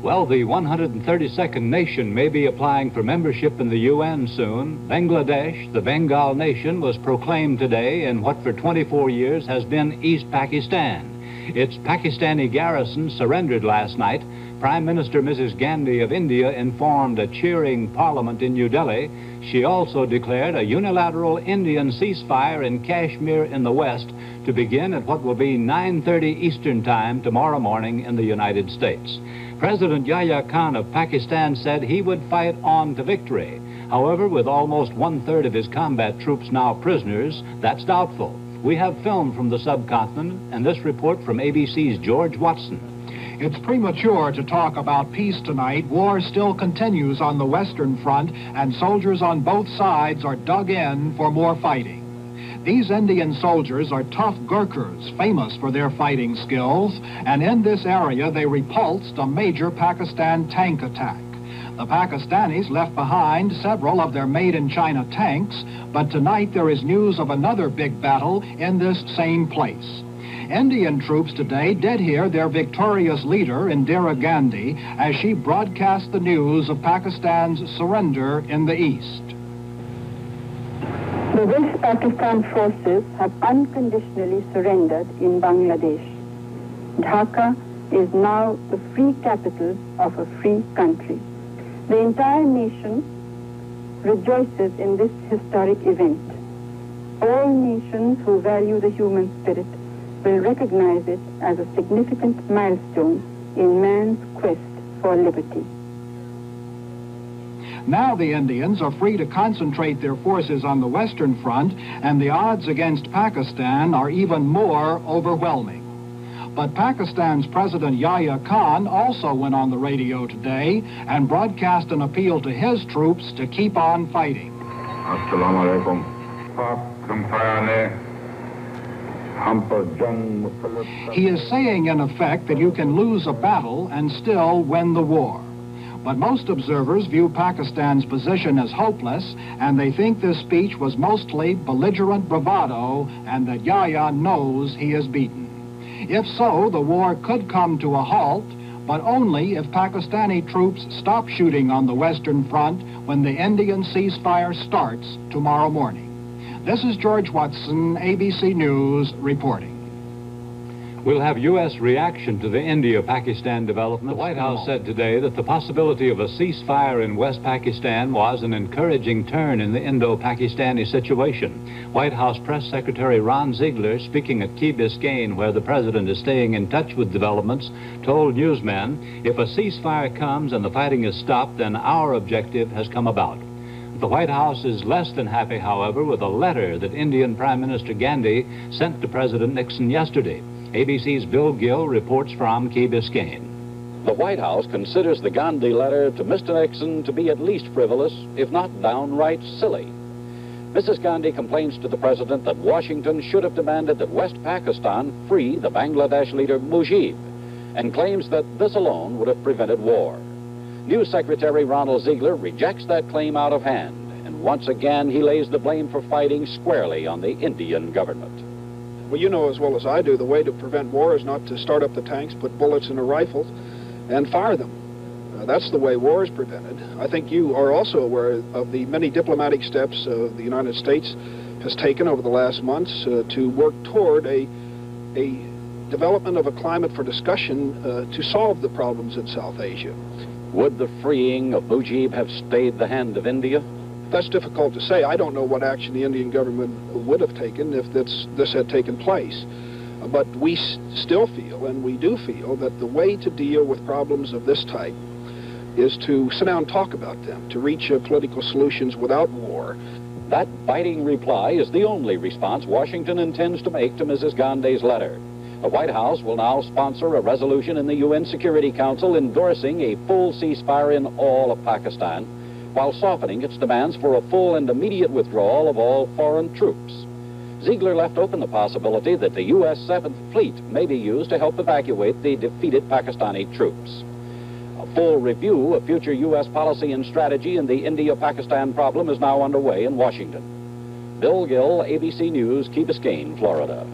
Well, the 132nd nation may be applying for membership in the UN soon. Bangladesh, the Bengal nation, was proclaimed today in what for 24 years has been East Pakistan. Its Pakistani garrison surrendered last night. Prime Minister Mrs. Gandhi of India informed a cheering parliament in New Delhi. She also declared a unilateral Indian ceasefire in Kashmir in the west to begin at what will be 9:30 Eastern Time tomorrow morning in the United States. President Yahya Khan of Pakistan said he would fight on to victory. However, with almost one-third of his combat troops now prisoners, that's doubtful. We have film from the subcontinent and this report from ABC's George Watson. It's premature to talk about peace tonight. War still continues on the Western Front, and soldiers on both sides are dug in for more fighting. These Indian soldiers are tough Gurkhas, famous for their fighting skills, and in this area they repulsed a major Pakistan tank attack. The Pakistanis left behind several of their made-in-China tanks, but tonight there is news of another big battle in this same place. Indian troops today did hear their victorious leader, Indira Gandhi, as she broadcast the news of Pakistan's surrender in the east. The West Pakistan forces have unconditionally surrendered in Bangladesh. Dhaka is now the free capital of a free country. The entire nation rejoices in this historic event. All nations who value the human spirit will recognize it as a significant milestone in man's quest for liberty. Now the Indians are free to concentrate their forces on the Western Front, and the odds against Pakistan are even more overwhelming. But Pakistan's President Yahya Khan also went on the radio today and broadcast an appeal to his troops to keep on fighting. Assalamu alaikum. He is saying, in effect, that you can lose a battle and still win the war. But most observers view Pakistan's position as hopeless, and they think this speech was mostly belligerent bravado and that Yahya knows he is beaten. If so, the war could come to a halt, but only if Pakistani troops stop shooting on the Western Front when the Indian ceasefire starts tomorrow morning. This is George Watson, ABC News, reporting. We'll have U.S. reaction to the India-Pakistan development. The White House said today that the possibility of a ceasefire in West Pakistan was an encouraging turn in the Indo-Pakistani situation. White House Press Secretary Ron Ziegler, speaking at Key Biscayne, where the president is staying in touch with developments, told newsmen, if a ceasefire comes and the fighting is stopped, then our objective has come about. The White House is less than happy, however, with a letter that Indian Prime Minister Gandhi sent to President Nixon yesterday. ABC's Bill Gill reports from Key Biscayne. The White House considers the Gandhi letter to Mr. Nixon to be at least frivolous, if not downright silly. Mrs. Gandhi complains to the president that Washington should have demanded that West Pakistan free the Bangladesh leader Mujib, and claims that this alone would have prevented war. News Secretary Ronald Ziegler rejects that claim out of hand, and once again he lays the blame for fighting squarely on the Indian government. Well, you know as well as I do, the way to prevent war is not to start up the tanks, put bullets in the rifles, and fire them. That's the way war is prevented. I think you are also aware of the many diplomatic steps the United States has taken over the last months to work toward a development of a climate for discussion to solve the problems in South Asia. Would the freeing of Mujib have stayed the hand of India? That's difficult to say. I don't know what action the Indian government would have taken if this had taken place. But we still feel, and we do feel, that the way to deal with problems of this type is to sit down and talk about them, to reach political solutions without war. That biting reply is the only response Washington intends to make to Mrs. Gandhi's letter. The White House will now sponsor a resolution in the UN Security Council endorsing a full ceasefire in all of Pakistan, while softening its demands for a full and immediate withdrawal of all foreign troops. Ziegler left open the possibility that the U.S. 7th Fleet may be used to help evacuate the defeated Pakistani troops. A full review of future U.S. policy and strategy in the India-Pakistan problem is now underway in Washington. Bill Gill, ABC News, Key Biscayne, Florida.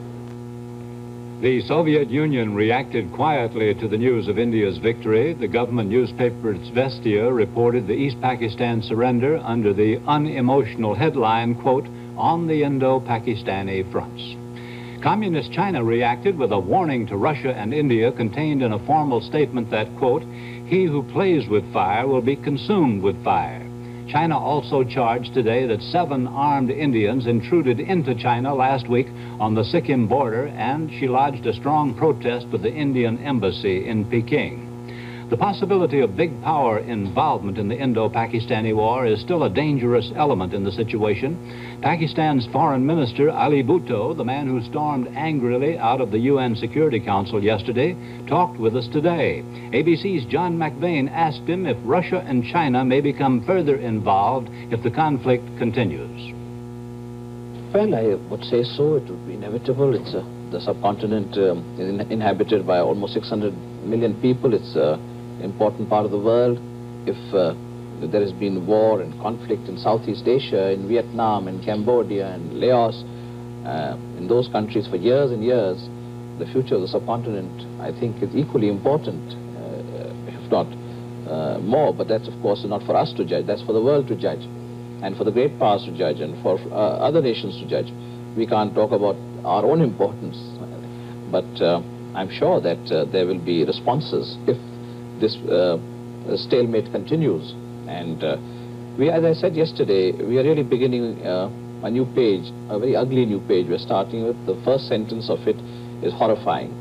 The Soviet Union reacted quietly to the news of India's victory. The government newspaper Zvestia reported the East Pakistan surrender under the unemotional headline, quote, "On the Indo-Pakistani fronts." Communist China reacted with a warning to Russia and India contained in a formal statement that, quote, "He who plays with fire will be consumed with fire." China also charged today that 7 armed Indians intruded into China last week on the Sikkim border, and she lodged a strong protest with the Indian embassy in Peking. The possibility of big power involvement in the Indo-Pakistani war is still a dangerous element in the situation. Pakistan's Foreign Minister Ali Bhutto, the man who stormed angrily out of the UN Security Council yesterday, talked with us today. ABC's John McVeigh asked him if Russia and China may become further involved if the conflict continues. Well, I would say so. It would be inevitable. It's the subcontinent is inhabited by almost 600 million people. It's an important part of the world. If there has been war and conflict in Southeast Asia, in Vietnam, in Cambodia, and Laos, in those countries for years and years, the future of the subcontinent, I think, is equally important, if not more. But that's, of course, not for us to judge. That's for the world to judge, and for the great powers to judge, and for other nations to judge. We can't talk about our own importance, but I'm sure that there will be responses if this stalemate continues. And we, as I said yesterday, we are really beginning a new page, a very ugly new page. We're starting with the first sentence of it is horrifying,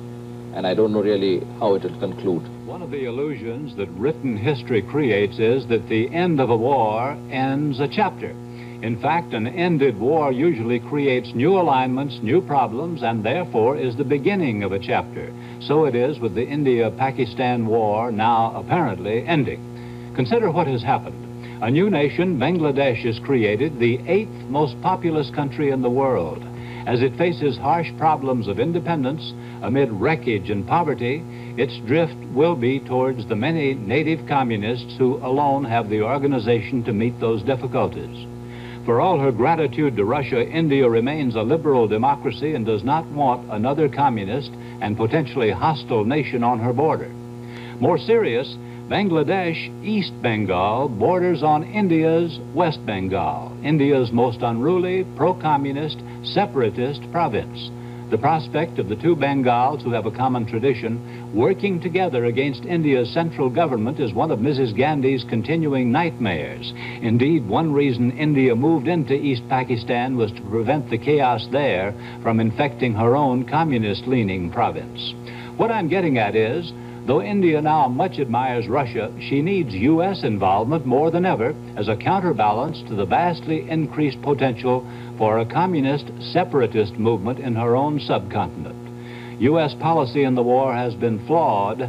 and I don't know really how it will conclude. One of the illusions that written history creates is that the end of a war ends a chapter. In fact, an ended war usually creates new alignments, new problems, and therefore is the beginning of a chapter. So it is with the India-Pakistan war now apparently ending. Consider what has happened. A new nation, Bangladesh, is created, the 8th most populous country in the world. As it faces harsh problems of independence, amid wreckage and poverty, its drift will be towards the many native communists who alone have the organization to meet those difficulties. For all her gratitude to Russia, India remains a liberal democracy and does not want another communist and potentially hostile nation on her border. More serious, Bangladesh, East Bengal, borders on India's West Bengal, India's most unruly, pro-communist, separatist province. The prospect of the two Bengals, who have a common tradition, working together against India's central government is one of Mrs. Gandhi's continuing nightmares. Indeed, one reason India moved into East Pakistan was to prevent the chaos there from infecting her own communist-leaning province. What I'm getting at is, though India now much admires Russia, she needs U.S. involvement more than ever as a counterbalance to the vastly increased potential for a communist separatist movement in her own subcontinent. U.S. policy in the war has been flawed,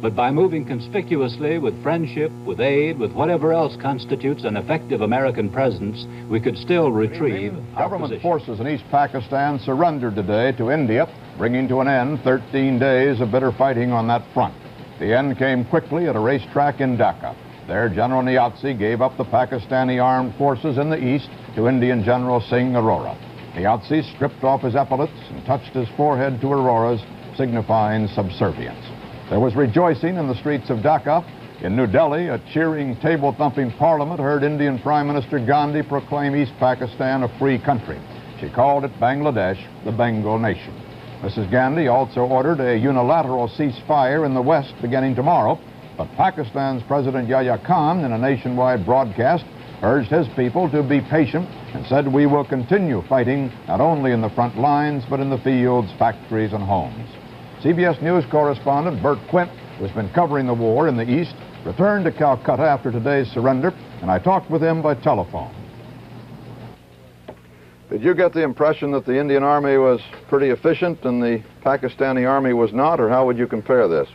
but by moving conspicuously with friendship, with aid, with whatever else constitutes an effective American presence, we could still retrieve our Government position. forces in East Pakistan surrendered today to India, bringing to an end 13 days of bitter fighting on that front. The end came quickly at a racetrack in Dhaka. There, General Niazi gave up the Pakistani armed forces in the east to Indian General Singh Arora. Niazi stripped off his epaulets and touched his forehead to Arora's, signifying subservience. There was rejoicing in the streets of Dhaka. In New Delhi, a cheering, table-thumping parliament heard Indian Prime Minister Gandhi proclaim East Pakistan a free country. She called it Bangladesh, the Bengal nation. Mrs. Gandhi also ordered a unilateral ceasefire in the West beginning tomorrow, but Pakistan's President Yahya Khan, in a nationwide broadcast, urged his people to be patient and said, "We will continue fighting not only in the front lines, but in the fields, factories, and homes." CBS News correspondent Bert Quint, who's been covering the war in the East, returned to Calcutta after today's surrender, and I talked with him by telephone. Did you get the impression that the Indian Army was pretty efficient and the Pakistani Army was not, or how would you compare this?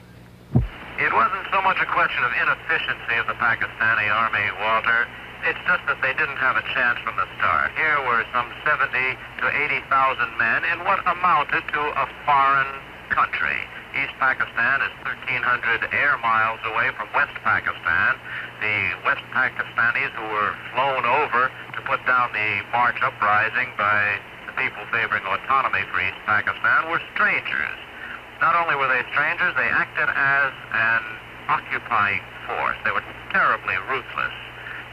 It wasn't so much a question of inefficiency of the Pakistani Army, Walter. It's just that they didn't have a chance from the start. Here were some 70 to 80,000 men in what amounted to a foreign country. East Pakistan is 1,300 air miles away from West Pakistan. The West Pakistanis who were flown over to put down the March uprising by the people favoring autonomy for East Pakistan were strangers. Not only were they strangers, they acted as an occupying force. They were terribly ruthless.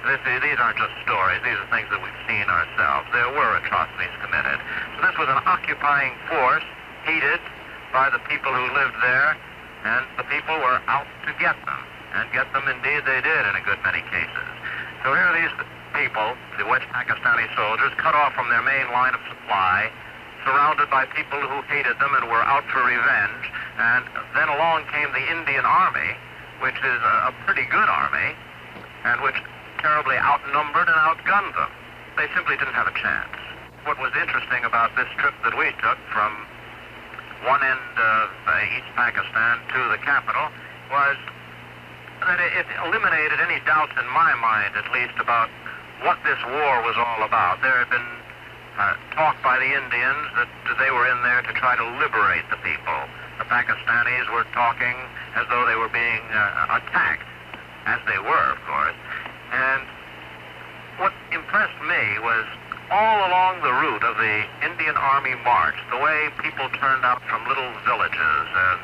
These aren't just stories. These are things that we've seen ourselves. There were atrocities committed. So this was an occupying force, hated by the people who lived there, and the people were out to get them. And get them, indeed, they did in a good many cases. So here are these people, the West Pakistani soldiers, cut off from their main line of supply, surrounded by people who hated them and were out for revenge. And then along came the Indian Army, which is a pretty good army, and which terribly outnumbered and outgunned them. They simply didn't have a chance. What was interesting about this trip that we took from one end of East Pakistan to the capital was that it eliminated any doubts in my mind, at least, about what this war was all about. There had been talk by the Indians that they were in there to try to liberate the people. The Pakistanis were talking as though they were being attacked, as they were, of course. And what impressed me was all along the route of the Indian Army march, the way people turned out from little villages and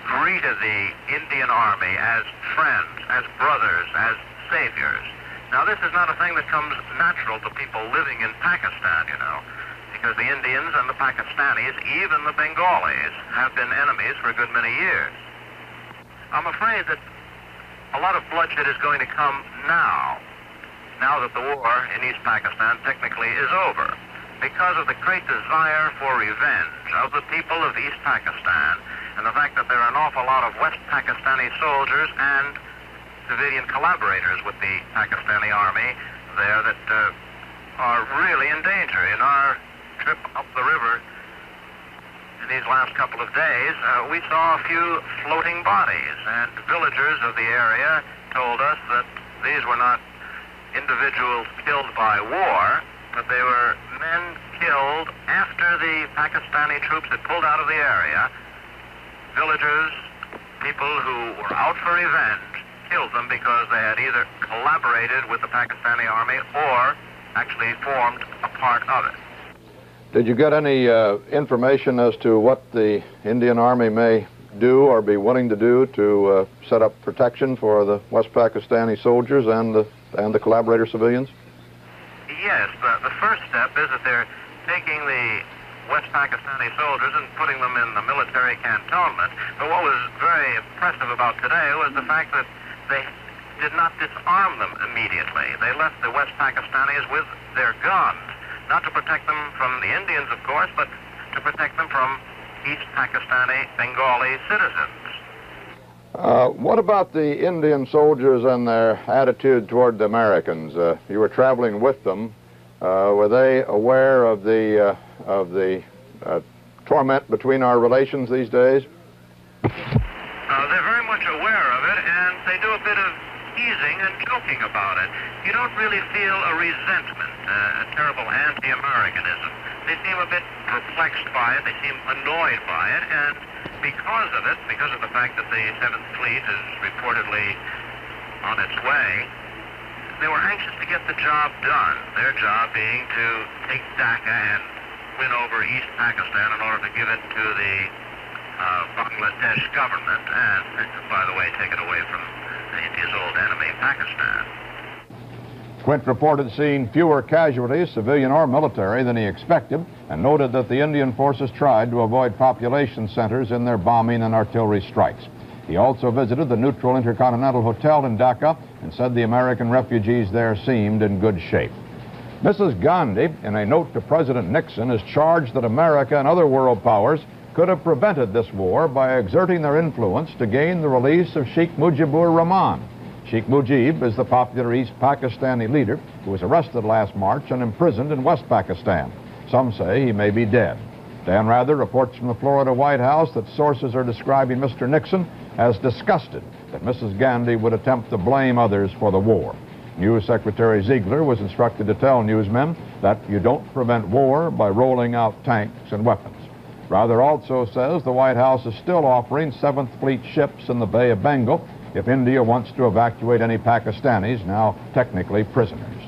greeted the Indian Army as friends, as brothers, as saviors. Now, this is not a thing that comes natural to people living in Pakistan, you know, because the Indians and the Pakistanis, even the Bengalis, have been enemies for a good many years. I'm afraid that a lot of bloodshed is going to come now that the war in East Pakistan technically is over, because of the great desire for revenge of the people of East Pakistan, and the fact that there are an awful lot of West Pakistani soldiers and civilian collaborators with the Pakistani army there that are really in danger. In our trip up the river in these last couple of days, we saw a few floating bodies, and villagers of the area told us that these were not individuals killed by war, but they were men killed after the Pakistani troops had pulled out of the area. Villagers, people who were out for revenge, killed them because they had either collaborated with the Pakistani army or actually formed a part of it. Did you get any information as to what the Indian Army may do or be willing to do to set up protection for the West Pakistani soldiers and the collaborator civilians? Yes, the first step is that they're taking the West Pakistani soldiers and putting them in the military cantonment. But what was very impressive about today was the fact that they did not disarm them immediately. They left the West Pakistanis with their guns, not to protect them from the Indians, of course, but to protect them from East Pakistani Bengali citizens. What about the Indian soldiers and their attitude toward the Americans? You were traveling with them. Were they aware of the torment between our relations these days? They're very much aware of it, and they do a bit of teasing and joking about it. You don't really feel a resentment, a terrible anti-Americanism. They seem a bit perplexed by it, they seem annoyed by it, and because of it, because of the fact that the 7th Fleet is reportedly on its way, they were anxious to get the job done, their job being to take Dhaka and win over East Pakistan in order to give it to the Bangladesh government, and, by the way, take it away from India's old enemy, Pakistan. Quint reported seeing fewer casualties, civilian or military, than he expected, and noted that the Indian forces tried to avoid population centers in their bombing and artillery strikes. He also visited the neutral Intercontinental Hotel in Dhaka and said the American refugees there seemed in good shape. Mrs. Gandhi, in a note to President Nixon, has charged that America and other world powers could have prevented this war by exerting their influence to gain the release of Sheikh Mujibur Rahman. Sheikh Mujib is the popular East Pakistani leader who was arrested last March and imprisoned in West Pakistan. Some say he may be dead. Dan Rather reports from the Florida White House that sources are describing Mr. Nixon as disgusted that Mrs. Gandhi would attempt to blame others for the war. News Secretary Ziegler was instructed to tell newsmen that you don't prevent war by rolling out tanks and weapons. Rather also says the White House is still offering 7th Fleet ships in the Bay of Bengal if India wants to evacuate any Pakistanis, now technically prisoners.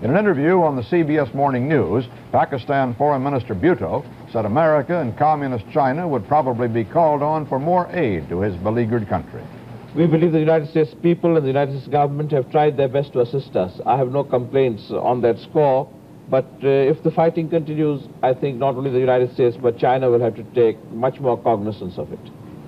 In an interview on the CBS Morning News, Pakistan Foreign Minister Bhutto said America and Communist China would probably be called on for more aid to his beleaguered country. We believe the United States people and the United States government have tried their best to assist us. I have no complaints on that score, but if the fighting continues, I think not only the United States but China will have to take much more cognizance of it.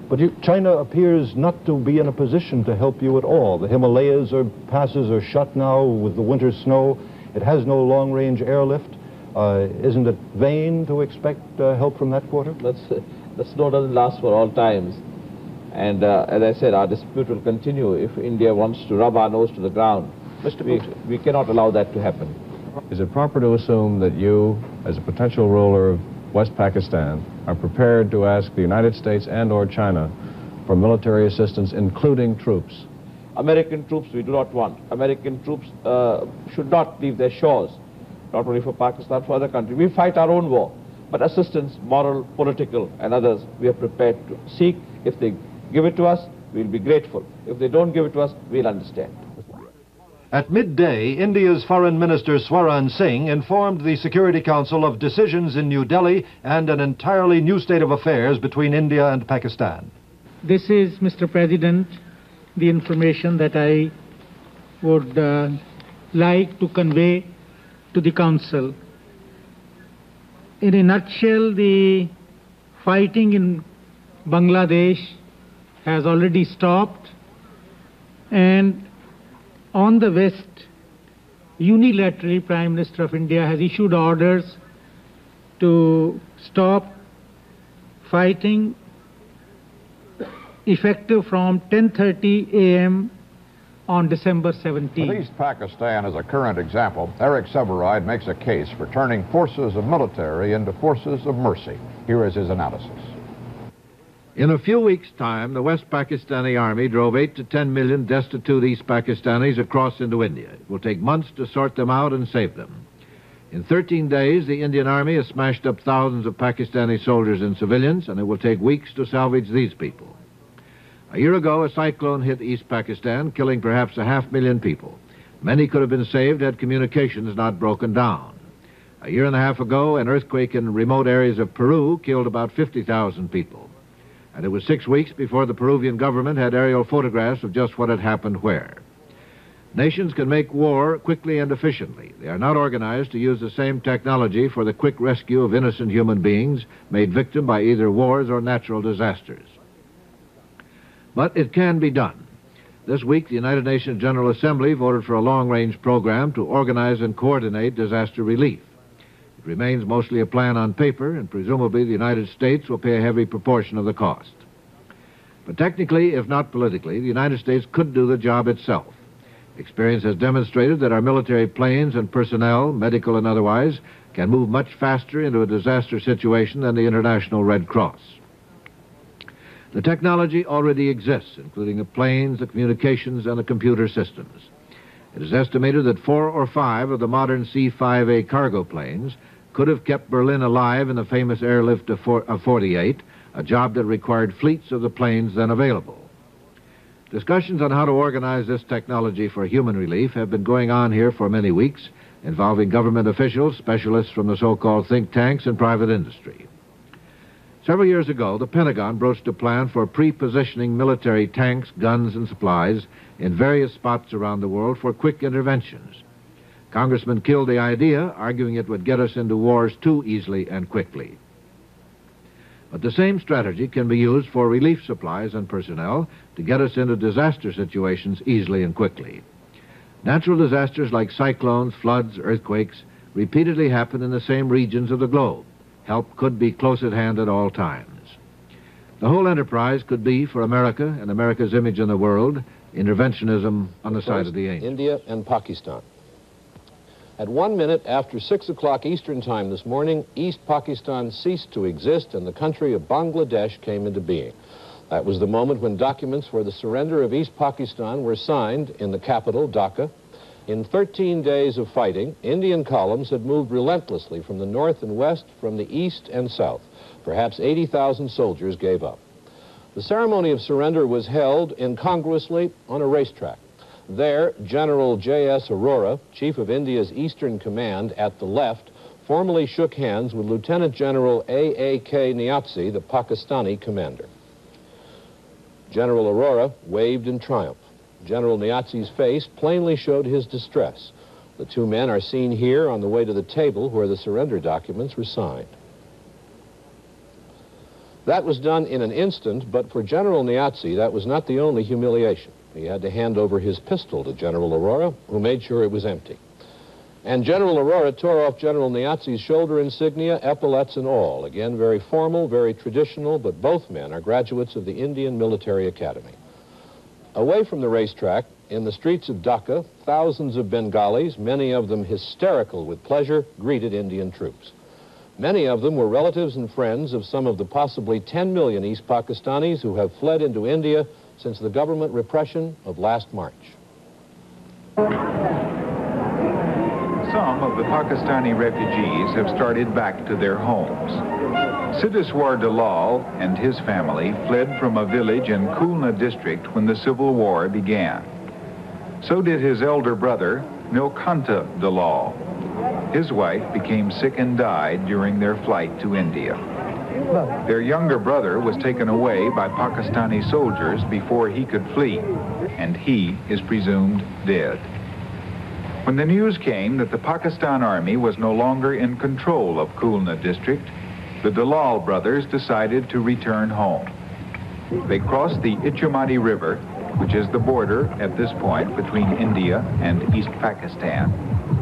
But China appears not to be in a position to help you at all. The Himalayas passes are shut now with the winter snow. It has no long-range airlift. Isn't it vain to expect help from that quarter? The snow doesn't last for all times. And as I said, our dispute will continue if India wants to rub our nose to the ground. We cannot allow that to happen. Is it proper to assume that you, as a potential ruler of West Pakistan, are prepared to ask the United States and or China for military assistance, including troops? American troops we do not want. American troops should not leave their shores, not only for Pakistan, for other countries. We fight our own war, but assistance, moral, political, and others, we are prepared to seek. If they give it to us, we'll be grateful. If they don't give it to us, we'll understand. At midday, India's Foreign Minister Swaran Singh informed the Security Council of decisions in New Delhi and an entirely new state of affairs between India and Pakistan. This is, Mr. President, the information that I would like to convey to the Council. In a nutshell, the fighting in Bangladesh has already stopped, and on the West, unilaterally, Prime Minister of India has issued orders to stop fighting effective from 10:30 a.m. on December 17th. With East Pakistan as a current example, Eric Severide makes a case for turning forces of military into forces of mercy. Here is his analysis. In a few weeks' time, the West Pakistani Army drove 8 to 10 million destitute East Pakistanis across into India. It will take months to sort them out and save them. In 13 days, the Indian Army has smashed up thousands of Pakistani soldiers and civilians, and it will take weeks to salvage these people. A year ago, a cyclone hit East Pakistan, killing perhaps 500,000 people. Many could have been saved had communications not broken down. A year and a half ago, an earthquake in remote areas of Peru killed about 50,000 people. And it was 6 weeks before the Peruvian government had aerial photographs of just what had happened where. Nations can make war quickly and efficiently. They are not organized to use the same technology for the quick rescue of innocent human beings made victim by either wars or natural disasters. But it can be done. This week, the United Nations General Assembly voted for a long-range program to organize and coordinate disaster relief. It remains mostly a plan on paper, and presumably the United States will pay a heavy proportion of the cost. But technically, if not politically, the United States could do the job itself. Experience has demonstrated that our military planes and personnel, medical and otherwise, can move much faster into a disaster situation than the International Red Cross. The technology already exists, including the planes, the communications, and the computer systems. It is estimated that 4 or 5 of the modern C-5A cargo planes could have kept Berlin alive in the famous airlift of 48, a job that required fleets of the planes then available. Discussions on how to organize this technology for human relief have been going on here for many weeks, involving government officials, specialists from the so-called think tanks, and private industry. Several years ago, the Pentagon broached a plan for pre-positioning military tanks, guns, and supplies in various spots around the world for quick interventions. Congressmen killed the idea, arguing it would get us into wars too easily and quickly. But the same strategy can be used for relief supplies and personnel to get us into disaster situations easily and quickly. Natural disasters like cyclones, floods, earthquakes repeatedly happen in the same regions of the globe. Help could be close at hand at all times. The whole enterprise could be, for America and America's image in the world, interventionism on the side of the angels. India and Pakistan. At 1 minute after 6 o'clock Eastern Time this morning, East Pakistan ceased to exist and the country of Bangladesh came into being. That was the moment when documents for the surrender of East Pakistan were signed in the capital, Dhaka. In 13 days of fighting, Indian columns had moved relentlessly from the north and west, from the east and south. Perhaps 80,000 soldiers gave up. The ceremony of surrender was held incongruously on a racetrack. There, General J.S. Arora, Chief of India's Eastern Command at the left, formally shook hands with Lieutenant General A.A.K. Niazi, the Pakistani commander. General Arora waved in triumph. General Niazi's face plainly showed his distress. The two men are seen here on the way to the table where the surrender documents were signed. That was done in an instant, but for General Niazi, that was not the only humiliation. He had to hand over his pistol to General Arora, who made sure it was empty. And General Arora tore off General Niazi's shoulder insignia, epaulets and all. Again, very formal, very traditional, but both men are graduates of the Indian Military Academy. Away from the racetrack, in the streets of Dhaka, thousands of Bengalis, many of them hysterical with pleasure, greeted Indian troops. Many of them were relatives and friends of some of the possibly 10 million East Pakistanis who have fled into India since the government repression of last March. Some of the Pakistani refugees have started back to their homes. Siddeswar Dalal and his family fled from a village in Khulna district when the Civil War began. So did his elder brother, Nilkanta Dalal. His wife became sick and died during their flight to India. Their younger brother was taken away by Pakistani soldiers before he could flee, and he is presumed dead. When the news came that the Pakistan Army was no longer in control of Khulna district, the Dalal brothers decided to return home. They crossed the Ichamati River, which is the border at this point between India and East Pakistan,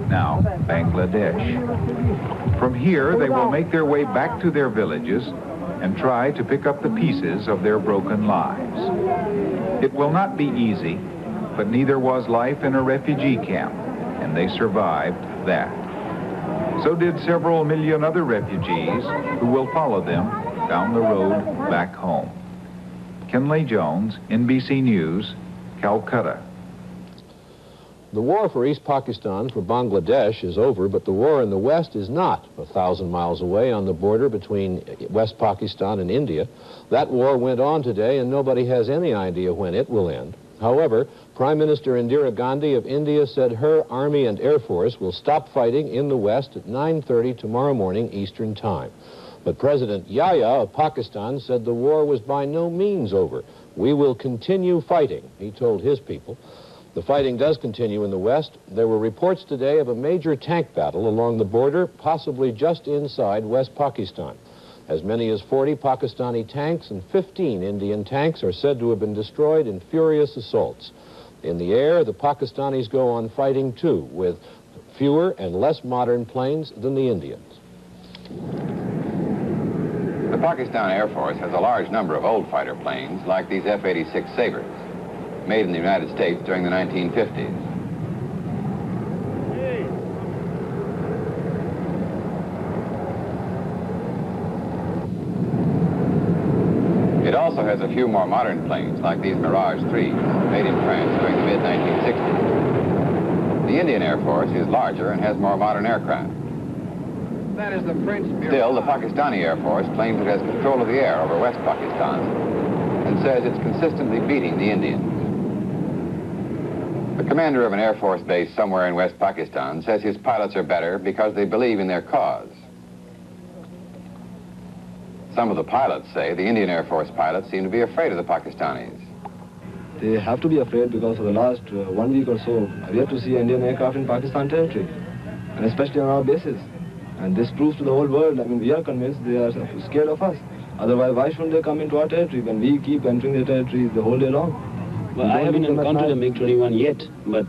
now Bangladesh. From here, they will make their way back to their villages and try to pick up the pieces of their broken lives. It will not be easy, but neither was life in a refugee camp, and they survived that. So did several million other refugees who will follow them down the road back home. Kenley Jones, NBC News, Calcutta. The war for East Pakistan, for Bangladesh, is over, but the war in the West is not 1,000 miles away on the border between West Pakistan and India. That war went on today, and nobody has any idea when it will end. However, Prime Minister Indira Gandhi of India said her Army and Air Force will stop fighting in the West at 9:30 tomorrow morning Eastern Time. But President Yahya of Pakistan said the war was by no means over. We will continue fighting, he told his people. The fighting does continue in the West. There were reports today of a major tank battle along the border, possibly just inside West Pakistan. As many as 40 Pakistani tanks and 15 Indian tanks are said to have been destroyed in furious assaults. In the air, the Pakistanis go on fighting too, with fewer and less modern planes than the Indians. The Pakistan Air Force has a large number of old fighter planes, like these F-86 Sabres, made in the United States during the 1950s. It also has a few more modern planes, like these Mirage 3s, made in France during the mid-1960s. The Indian Air Force is larger and has more modern aircraft. That is the French Mirage. Still, the Pakistani Air Force claims it has control of the air over West Pakistan and says it's consistently beating the Indians. The commander of an Air Force base somewhere in West Pakistan says his pilots are better because they believe in their cause. Some of the pilots say the Indian Air Force pilots seem to be afraid of the Pakistanis. They have to be afraid because for the last 1 week or so, we have to see Indian aircraft in Pakistan territory, and especially on our bases. And this proves to the whole world, I mean, we are convinced they are scared of us. Otherwise, why shouldn't they come into our territory when we keep entering their territory the whole day long? Well, I haven't encountered a MiG-21 yet, but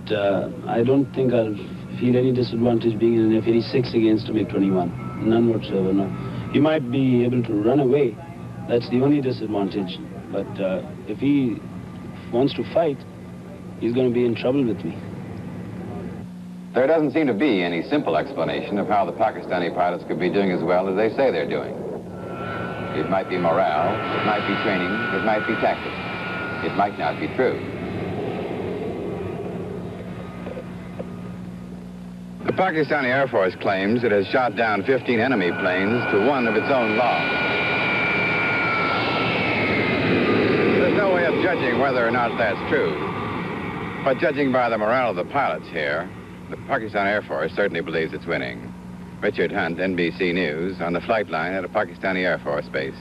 I don't think I'll feel any disadvantage being in an F-86 against a MiG-21. None whatsoever, no. He might be able to run away. That's the only disadvantage. But if he wants to fight, he's going to be in trouble with me. There doesn't seem to be any simple explanation of how the Pakistani pilots could be doing as well as they say they're doing. It might be morale, it might be training, it might be tactics. It might not be true. The Pakistani Air Force claims it has shot down 15 enemy planes to one of its own logs. There's no way of judging whether or not that's true. But judging by the morale of the pilots here, the Pakistan Air Force certainly believes it's winning. Richard Hunt, NBC News, on the flight line at a Pakistani Air Force base.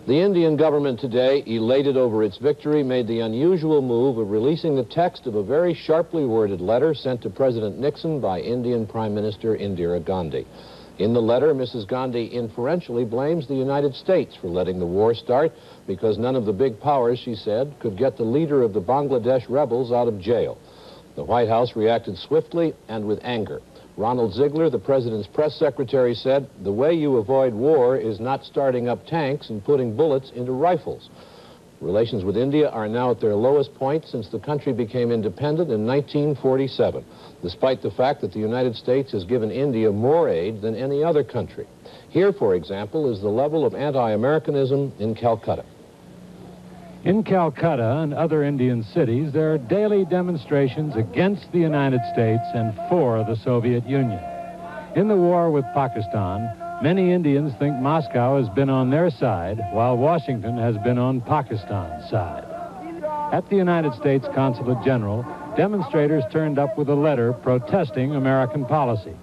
The Indian government today, elated over its victory, made the unusual move of releasing the text of a very sharply worded letter sent to President Nixon by Indian Prime Minister Indira Gandhi. In the letter, Mrs. Gandhi inferentially blames the United States for letting the war start because none of the big powers, she said, could get the leader of the Bangladesh rebels out of jail. The White House reacted swiftly and with anger. Ronald Ziegler, the president's press secretary, said, "The way you avoid war is not starting up tanks and putting bullets into rifles." Relations with India are now at their lowest point since the country became independent in 1947, despite the fact that the United States has given India more aid than any other country. Here, for example, is the level of anti-Americanism in Calcutta. In Calcutta and other Indian cities, there are daily demonstrations against the United States and for the Soviet Union. In the war with Pakistan, many Indians think Moscow has been on their side, while Washington has been on Pakistan's side. At the United States Consulate General, demonstrators turned up with a letter protesting American policy.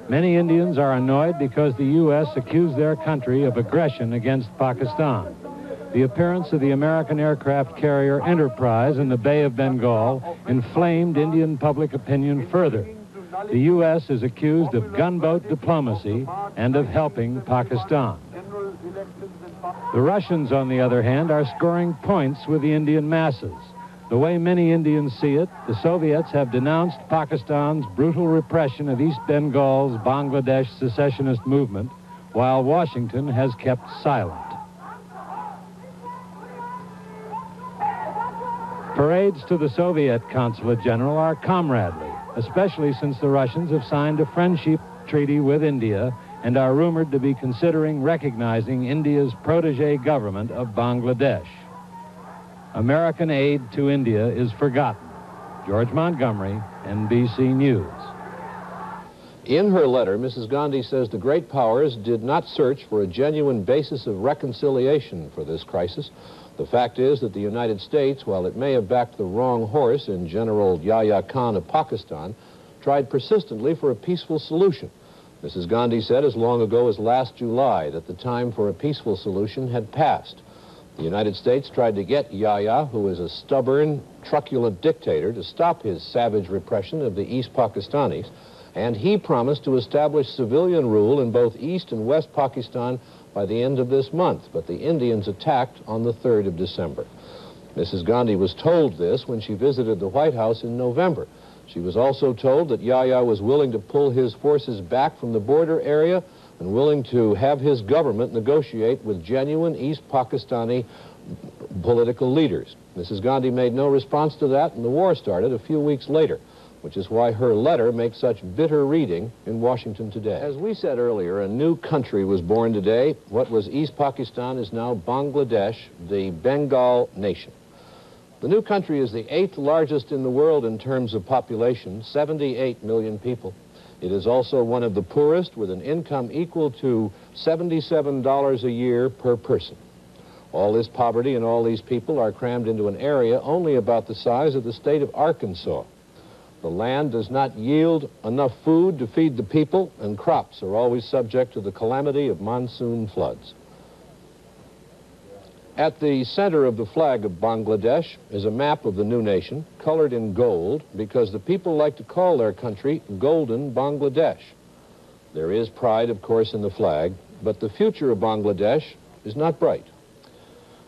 Many Indians are annoyed because the U.S. accused their country of aggression against Pakistan. The appearance of the American aircraft carrier Enterprise in the Bay of Bengal inflamed Indian public opinion further. The U.S. is accused of gunboat diplomacy and of helping Pakistan. The Russians, on the other hand, are scoring points with the Indian masses. The way many Indians see it, the Soviets have denounced Pakistan's brutal repression of East Bengal's Bangladesh secessionist movement, while Washington has kept silent. Parades to the Soviet Consulate General are comradely, especially since the Russians have signed a friendship treaty with India and are rumored to be considering recognizing India's protege government of Bangladesh. American aid to India is forgotten. George Montgomery, NBC News. In her letter, Mrs. Gandhi says the great powers did not search for a genuine basis of reconciliation for this crisis. The fact is that the United States, while it may have backed the wrong horse in General Yahya Khan of Pakistan, tried persistently for a peaceful solution. Mrs. Gandhi said as long ago as last July that the time for a peaceful solution had passed. The United States tried to get Yahya, who is a stubborn, truculent dictator, to stop his savage repression of the East Pakistanis, and he promised to establish civilian rule in both East and West Pakistan by the end of this month, but the Indians attacked on the 3rd of December. Mrs. Gandhi was told this when she visited the White House in November. She was also told that Yahya was willing to pull his forces back from the border area and willing to have his government negotiate with genuine East Pakistani political leaders. Mrs. Gandhi made no response to that, and the war started a few weeks later, which is why her letter makes such bitter reading in Washington today. As we said earlier, a new country was born today. What was East Pakistan is now Bangladesh, the Bengal nation. The new country is the 8th largest in the world in terms of population, 78 million people. It is also one of the poorest, with an income equal to $77 a year per person. All this poverty and all these people are crammed into an area only about the size of the state of Arkansas. The land does not yield enough food to feed the people, and crops are always subject to the calamity of monsoon floods. At the center of the flag of Bangladesh is a map of the new nation, colored in gold, because the people like to call their country Golden Bangladesh. There is pride, of course, in the flag, but the future of Bangladesh is not bright.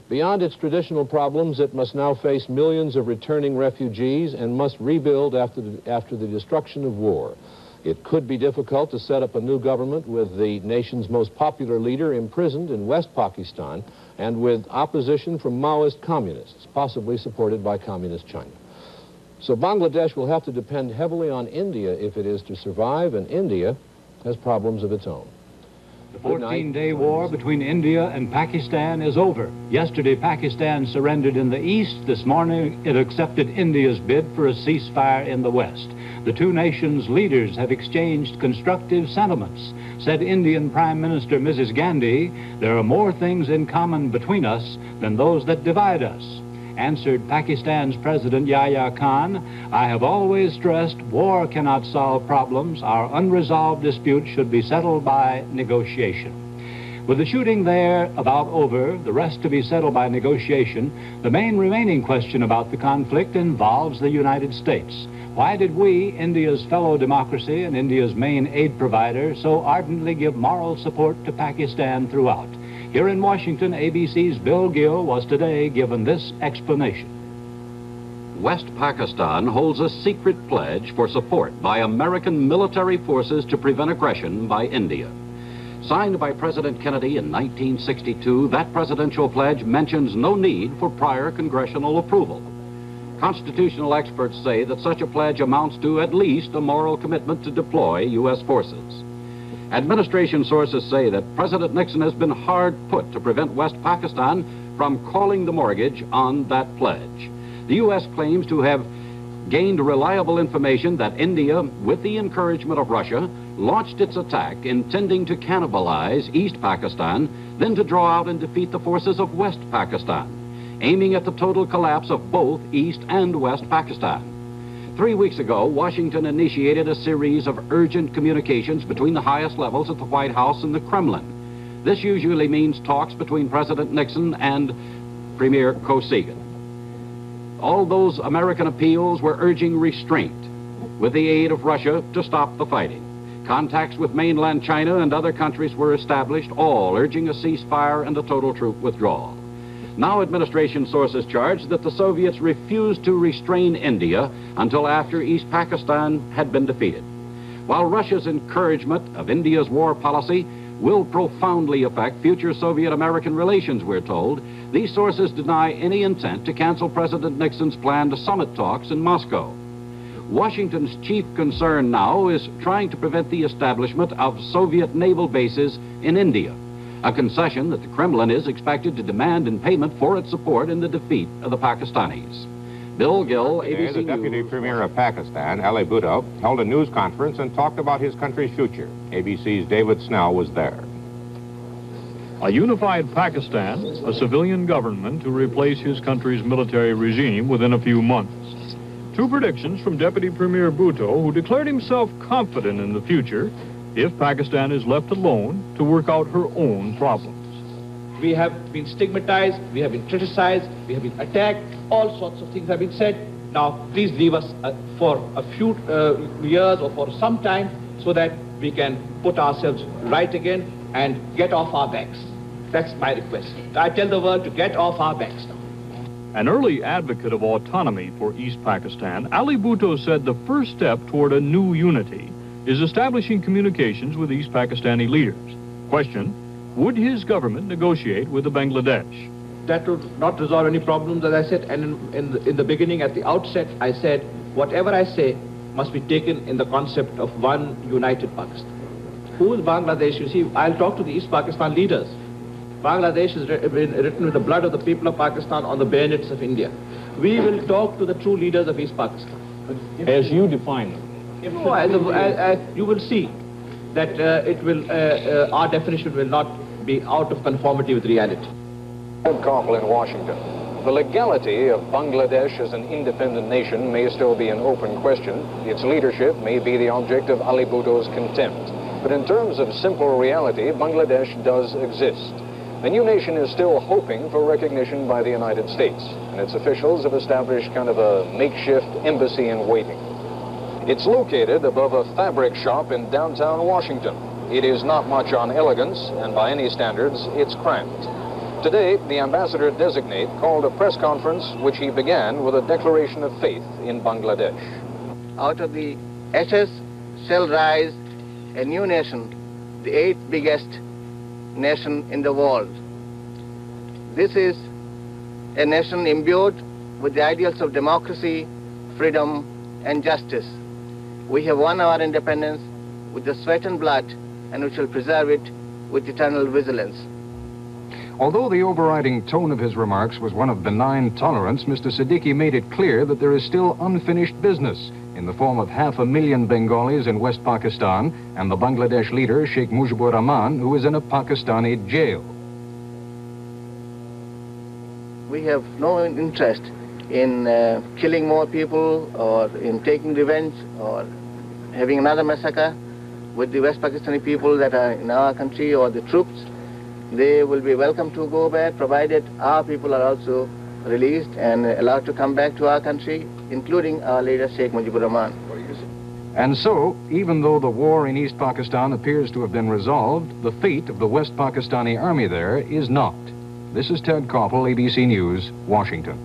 Beyond its traditional problems, it must now face millions of returning refugees and must rebuild after the destruction of war. It could be difficult to set up a new government with the nation's most popular leader imprisoned in West Pakistan and with opposition from Maoist communists, possibly supported by Communist China. So Bangladesh will have to depend heavily on India if it is to survive, and India has problems of its own. The 14-day war between India and Pakistan is over. Yesterday, Pakistan surrendered in the east. This morning, it accepted India's bid for a ceasefire in the west. The two nations' leaders have exchanged constructive sentiments. Said Indian Prime Minister Mrs. Gandhi, "There are more things in common between us than those that divide us." answered Pakistan's President Yahya Khan, "I have always stressed war cannot solve problems. Our unresolved disputes should be settled by negotiation." With the shooting there about over, the rest to be settled by negotiation, the main remaining question about the conflict involves the United States. Why did we, India's fellow democracy and India's main aid provider, so ardently give moral support to Pakistan throughout? Here in Washington, ABC's Bill Gill was today given this explanation. West Pakistan holds a secret pledge for support by American military forces to prevent aggression by India. Signed by President Kennedy in 1962, that presidential pledge mentions no need for prior congressional approval. Constitutional experts say that such a pledge amounts to at least a moral commitment to deploy U.S. forces. Administration sources say that President Nixon has been hard put to prevent West Pakistan from calling the mortgage on that pledge. The U.S. claims to have gained reliable information that India, with the encouragement of Russia, launched its attack intending to cannibalize East Pakistan, then to draw out and defeat the forces of West Pakistan, aiming at the total collapse of both East and West Pakistan. 3 weeks ago, Washington initiated a series of urgent communications between the highest levels at the White House and the Kremlin. This usually means talks between President Nixon and Premier Kosygin. All those American appeals were urging restraint, with the aid of Russia to stop the fighting. Contacts with mainland China and other countries were established, all urging a ceasefire and a total troop withdrawal. Now administration sources charge that the Soviets refused to restrain India until after East Pakistan had been defeated. While Russia's encouragement of India's war policy will profoundly affect future Soviet-American relations, we're told, these sources deny any intent to cancel President Nixon's planned summit talks in Moscow. Washington's chief concern now is trying to prevent the establishment of Soviet naval bases in India, a concession that the Kremlin is expected to demand in payment for its support in the defeat of the Pakistanis. Bill Gill, ABC The Deputy News. Premier of Pakistan, Ali Bhutto, held a news conference and talked about his country's future. ABC's David Snell was there. A unified Pakistan, a civilian government to replace his country's military regime within a few months. Two predictions from Deputy Premier Bhutto, who declared himself confident in the future if Pakistan is left alone to work out her own problems. We have been stigmatized, we have been criticized, we have been attacked, all sorts of things have been said. Now, please leave us for a few years or for some time so that we can put ourselves right again and get off our backs. That's my request. I tell the world to get off our backs now. An early advocate of autonomy for East Pakistan, Ali Bhutto said the first step toward a new unity is establishing communications with East Pakistani leaders. Question, would his government negotiate with the Bangladesh? That would not resolve any problems, as I said, and in the beginning, at the outset, I said, whatever I say must be taken in the concept of one united Pakistan. Who is Bangladesh? You see, I'll talk to the East Pakistan leaders. Bangladesh is written with the blood of the people of Pakistan on the bayonets of India. We will talk to the true leaders of East Pakistan. As you define them. You will see that our definition will not be out of conformity with reality. Couple in Washington. The legality of Bangladesh as an independent nation may still be an open question. Its leadership may be the object of Ali Bhutto's contempt. But in terms of simple reality, Bangladesh does exist. The new nation is still hoping for recognition by the United States, and its officials have established kind of a makeshift embassy in waiting. It's located above a fabric shop in downtown Washington. It is not much on elegance, and by any standards, it's cramped. Today, the ambassador-designate called a press conference which he began with a declaration of faith in Bangladesh. Out of the ashes shall rise a new nation, the 8th biggest nation in the world. This is a nation imbued with the ideals of democracy, freedom, and justice. We have won our independence with the sweat and blood, and we shall preserve it with eternal vigilance. Although the overriding tone of his remarks was one of benign tolerance, Mr. Siddiqui made it clear that there is still unfinished business in the form of 500,000 Bengalis in West Pakistan and the Bangladesh leader, Sheikh Mujibur Rahman, who is in a Pakistani jail. we have no interest in killing more people or in taking revenge or having another massacre with the West Pakistani people that are in our country or the troops. They will be welcome to go back, provided our people are also released and allowed to come back to our country, including our leader Sheikh Mujibur Rahman. And so, even though the war in East Pakistan appears to have been resolved, the fate of the West Pakistani army there is not. This is Ted Koppel, ABC News, Washington.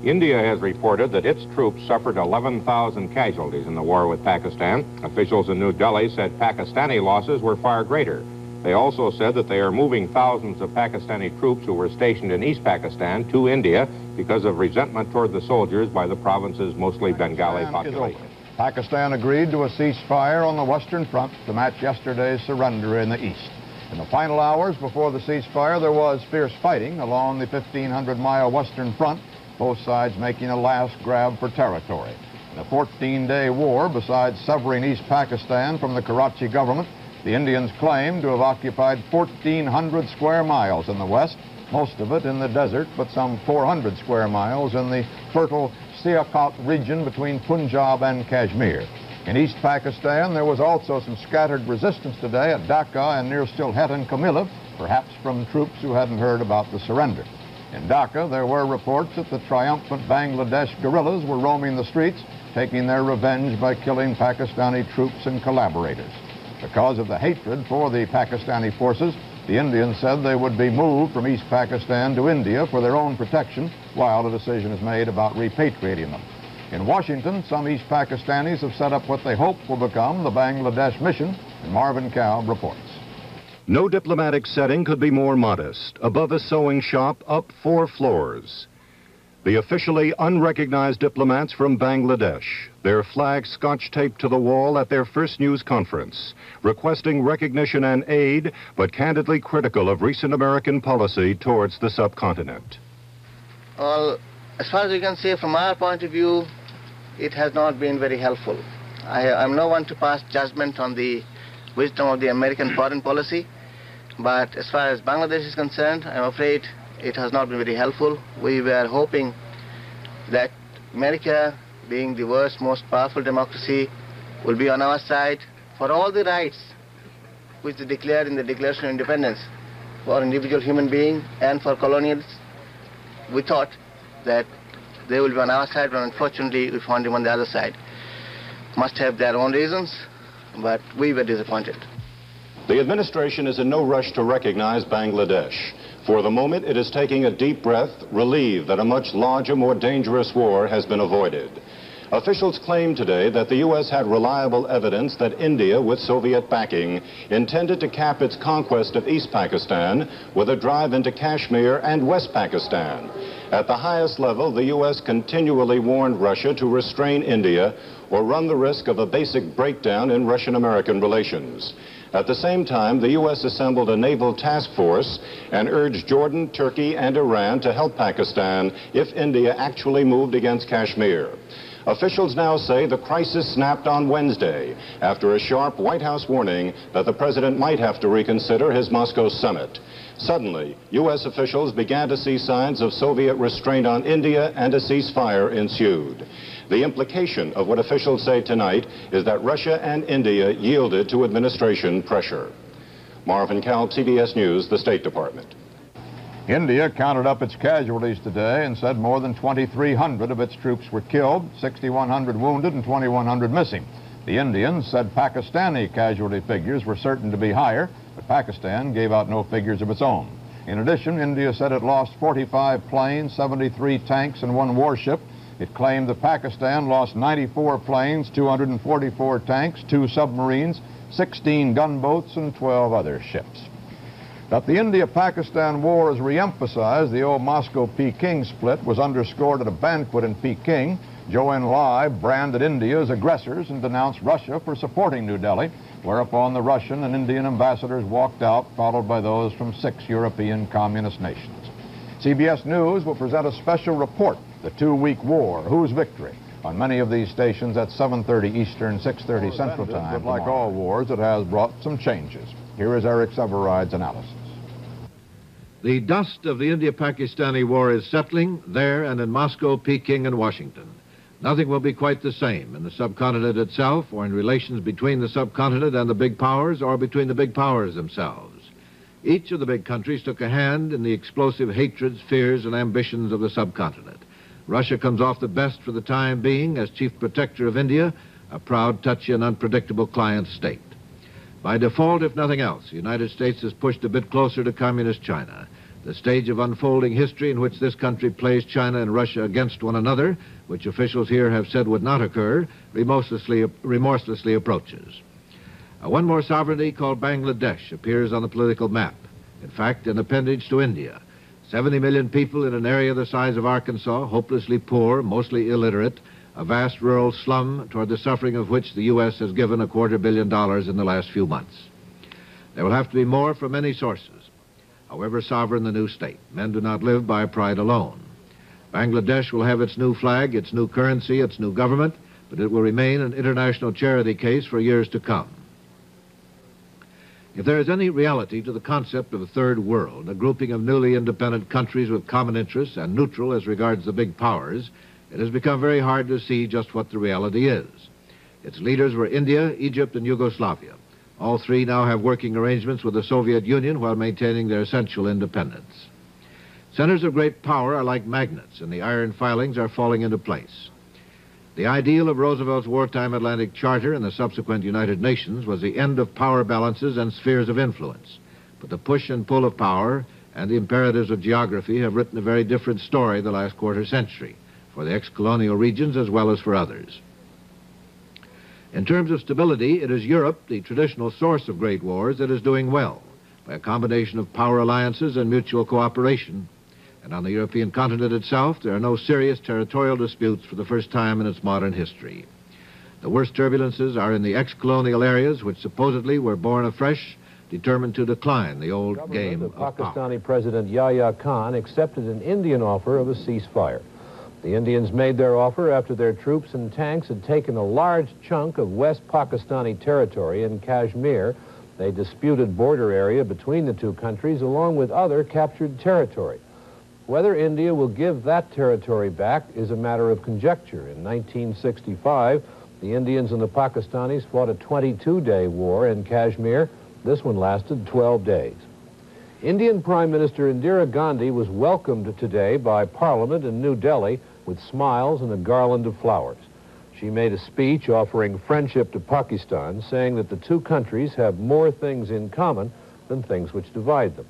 India has reported that its troops suffered 11,000 casualties in the war with Pakistan. Officials in New Delhi said Pakistani losses were far greater. They also said that they are moving thousands of Pakistani troops who were stationed in East Pakistan to India because of resentment toward the soldiers by the province's mostly Bengali population. Pakistan agreed to a ceasefire on the Western Front to match yesterday's surrender in the East. In the final hours before the ceasefire, there was fierce fighting along the 1,500-mile Western Front, both sides making a last grab for territory. In a 14-day war, besides severing East Pakistan from the Karachi government, the Indians claim to have occupied 1,400 square miles in the west, most of it in the desert, but some 400 square miles in the fertile Sialkot region between Punjab and Kashmir. In East Pakistan, there was also some scattered resistance today at Dhaka and near Sylhet and Comilla, perhaps from troops who hadn't heard about the surrender. In Dhaka, there were reports that the triumphant Bangladesh guerrillas were roaming the streets, taking their revenge by killing Pakistani troops and collaborators. Because of the hatred for the Pakistani forces, the Indians said they would be moved from East Pakistan to India for their own protection while a decision is made about repatriating them. In Washington, some East Pakistanis have set up what they hope will become the Bangladesh mission, and Marvin Cow reports. No diplomatic setting could be more modest. Above a sewing shop, up 4 floors. The officially unrecognized diplomats from Bangladesh, their flag scotch-taped to the wall at their first news conference, requesting recognition and aid, but candidly critical of recent American policy towards the subcontinent. Well, as far as we can say, from our point of view, it has not been very helpful. I'm no one to pass judgment on the wisdom of the American foreign policy, but as far as Bangladesh is concerned, I'm afraid it has not been very helpful. We were hoping that America, being the world's most powerful democracy, will be on our side for all the rights which they declared in the Declaration of Independence for individual human being and for colonials. We thought that they will be on our side, but unfortunately we found them on the other side. Must have their own reasons, but we were disappointed. The administration is in no rush to recognize Bangladesh. For the moment, it is taking a deep breath, relieved that a much larger, more dangerous war has been avoided. Officials claim today that the U.S. had reliable evidence that India, with Soviet backing, intended to cap its conquest of East Pakistan with a drive into Kashmir and West Pakistan. At the highest level, the U.S. continually warned Russia to restrain India or run the risk of a basic breakdown in Russian-American relations. At the same time, the U.S. assembled a naval task force and urged Jordan, Turkey, and Iran to help Pakistan if India actually moved against Kashmir. Officials now say the crisis snapped on Wednesday after a sharp White House warning that the president might have to reconsider his Moscow summit. Suddenly, U.S. officials began to see signs of Soviet restraint on India, and a ceasefire ensued. The implication of what officials say tonight is that Russia and India yielded to administration pressure. Marvin Cowell, CBS News, the State Department. India counted up its casualties today and said more than 2,300 of its troops were killed, 6,100 wounded, and 2,100 missing. The Indians said Pakistani casualty figures were certain to be higher, but Pakistan gave out no figures of its own. In addition, India said it lost 45 planes, 73 tanks, and 1 warship. It claimed that Pakistan lost 94 planes, 244 tanks, 2 submarines, 16 gunboats, and 12 other ships. That the India-Pakistan war is re-emphasized, the old Moscow-Peking split was underscored at a banquet in Peking. Zhou Enlai branded India as aggressors and denounced Russia for supporting New Delhi, whereupon the Russian and Indian ambassadors walked out, followed by those from 6 European communist nations. CBS News will present a special report, The 2-Week War, Whose Victory?, on many of these stations at 7:30 Eastern, 6:30 Central Time. But like all wars, it has brought some changes. Here is Eric Severide's analysis. The dust of the India-Pakistani war is settling there and in Moscow, Peking, and Washington. Nothing will be quite the same in the subcontinent itself, or in relations between the subcontinent and the big powers, or between the big powers themselves. Each of the big countries took a hand in the explosive hatreds, fears, and ambitions of the subcontinent. Russia comes off the best for the time being as chief protector of India, a proud, touchy, and unpredictable client state. By default, if nothing else, the United States is pushed a bit closer to communist China. The stage of unfolding history in which this country plays China and Russia against one another, which officials here have said would not occur, remorselessly approaches. One more sovereignty called Bangladesh appears on the political map. In fact, an appendage to India. 70 million people in an area the size of Arkansas, hopelessly poor, mostly illiterate, a vast rural slum toward the suffering of which the U.S. has given $250 million in the last few months. There will have to be more from many sources. However sovereign the new state, men do not live by pride alone. Bangladesh will have its new flag, its new currency, its new government, but it will remain an international charity case for years to come. If there is any reality to the concept of a third world, a grouping of newly independent countries with common interests and neutral as regards the big powers, it has become very hard to see just what the reality is. Its leaders were India, Egypt, and Yugoslavia. All three now have working arrangements with the Soviet Union while maintaining their essential independence. Centers of great power are like magnets, and the iron filings are falling into place. The ideal of Roosevelt's wartime Atlantic Charter and the subsequent United Nations was the end of power balances and spheres of influence. But the push and pull of power and the imperatives of geography have written a very different story the last quarter century, for the ex-colonial regions as well as for others. In terms of stability, it is Europe, the traditional source of great wars, that is doing well, by a combination of power alliances and mutual cooperation. And on the European continent itself, there are no serious territorial disputes for the first time in its modern history. The worst turbulences are in the ex-colonial areas, which supposedly were born afresh, determined to decline the old game of power. Pakistani President Yahya Khan accepted an Indian offer of a ceasefire. The Indians made their offer after their troops and tanks had taken a large chunk of West Pakistani territory in Kashmir, a disputed border area between the two countries, along with other captured territory. Whether India will give that territory back is a matter of conjecture. In 1965, the Indians and the Pakistanis fought a 22-day war in Kashmir. This one lasted 12 days. Indian Prime Minister Indira Gandhi was welcomed today by Parliament in New Delhi with smiles and a garland of flowers. She made a speech offering friendship to Pakistan, saying that the two countries have more things in common than things which divide them.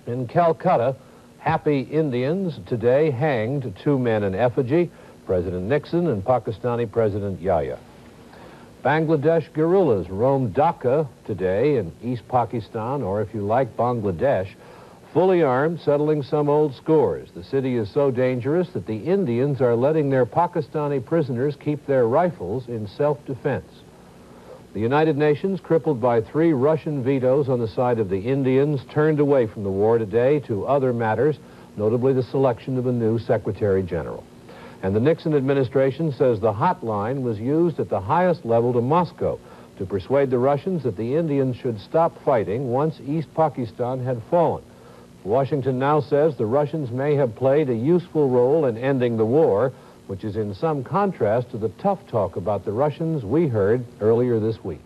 In Calcutta, happy Indians today hanged two men in effigy, President Nixon and Pakistani President Yahya. Bangladesh guerrillas roamed Dhaka today in East Pakistan, or if you like, Bangladesh, fully armed, settling some old scores. The city is so dangerous that the Indians are letting their Pakistani prisoners keep their rifles in self-defense. The United Nations, crippled by 3 Russian vetoes on the side of the Indians, turned away from the war today to other matters, notably the selection of a new Secretary General. And the Nixon administration says the hotline was used at the highest level to Moscow to persuade the Russians that the Indians should stop fighting once East Pakistan had fallen. Washington now says the Russians may have played a useful role in ending the war, which is in some contrast to the tough talk about the Russians we heard earlier this week.